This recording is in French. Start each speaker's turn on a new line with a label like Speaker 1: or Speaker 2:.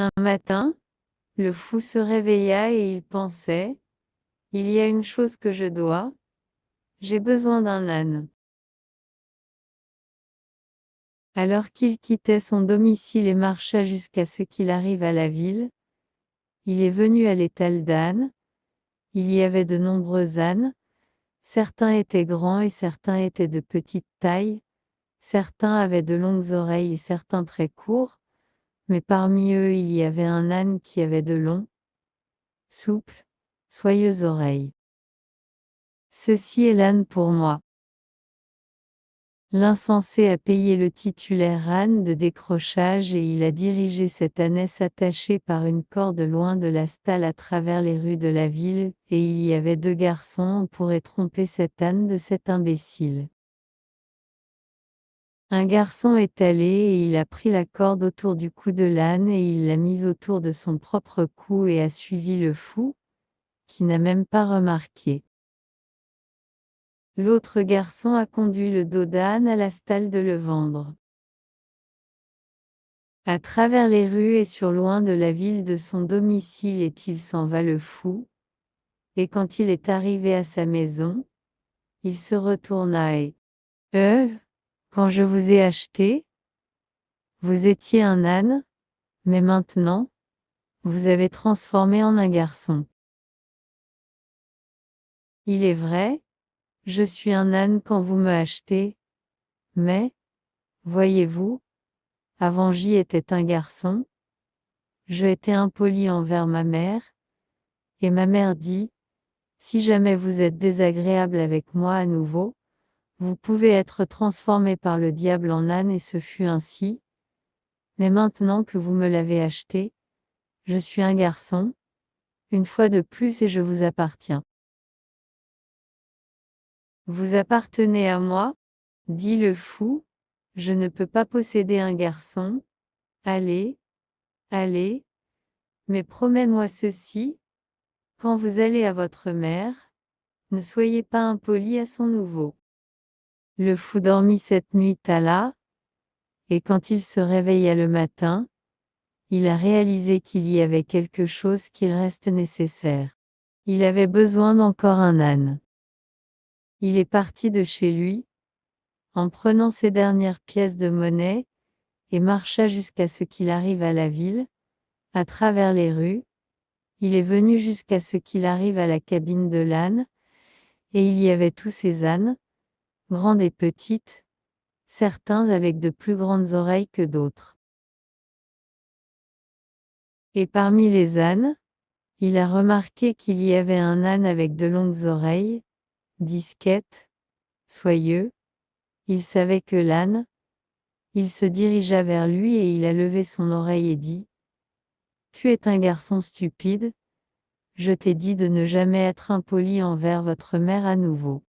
Speaker 1: Un matin, le fou se réveilla et il pensait: il y a une chose que je dois, j'ai besoin d'un âne. Alors qu'il quittait son domicile et marcha jusqu'à ce qu'il arrive à la ville, il est venu à l'étal d'ânes. Il y avait de nombreux ânes, certains étaient grands et certains étaient de petite taille, certains avaient de longues oreilles et certains très courts, mais parmi eux il y avait un âne qui avait de longs, souples, soyeuses oreilles. Ceci est l'âne pour moi. L'insensé a payé le titulaire âne de décrochage et il a dirigé cette ânesse attachée par une corde loin de la stalle à travers les rues de la ville, et il y avait 2 garçons. On pourrait tromper cet âne de cet imbécile. Un garçon est allé et il a pris la corde autour du cou de l'âne et il l'a mise autour de son propre cou et a suivi le fou, qui n'a même pas remarqué. L'autre garçon a conduit le dos d'âne à la stalle de le vendre. À travers les rues et sur loin de la ville de son domicile et il s'en va le fou, et quand il est arrivé à sa maison, il se retourna et quand je vous ai acheté, vous étiez un âne, mais maintenant, vous avez transformé en un garçon. Il est vrai, je suis un âne quand vous me achetez, mais, voyez-vous, avant j'y étais un garçon, je étais impoli envers ma mère, et ma mère dit: si jamais vous êtes désagréable avec moi à nouveau, vous pouvez être transformé par le diable en âne et ce fut ainsi. Mais maintenant que vous me l'avez acheté, je suis un garçon, une fois de plus et je vous appartiens. Vous appartenez à moi, dit le fou, je ne peux pas posséder un garçon. Allez, allez, mais promets-moi ceci, quand vous allez à votre mère, ne soyez pas impoli à son nouveau. Le fou dormit cette nuit-là, et quand il se réveilla le matin, il a réalisé qu'il y avait quelque chose qu'il reste nécessaire. Il avait besoin d'encore un âne. Il est parti de chez lui, en prenant ses dernières pièces de monnaie, et marcha jusqu'à ce qu'il arrive à la ville, à travers les rues. Il est venu jusqu'à ce qu'il arrive à la cabine de l'âne, et il y avait tous ces ânes, grandes et petites, certains avec de plus grandes oreilles que d'autres. Et parmi les ânes, il a remarqué qu'il y avait un âne avec de longues oreilles, disquettes, soyeux. Il savait que l'âne. Il se dirigea vers lui et il a levé son oreille et dit: tu es un garçon stupide, je t'ai dit de ne jamais être impoli envers votre mère à nouveau.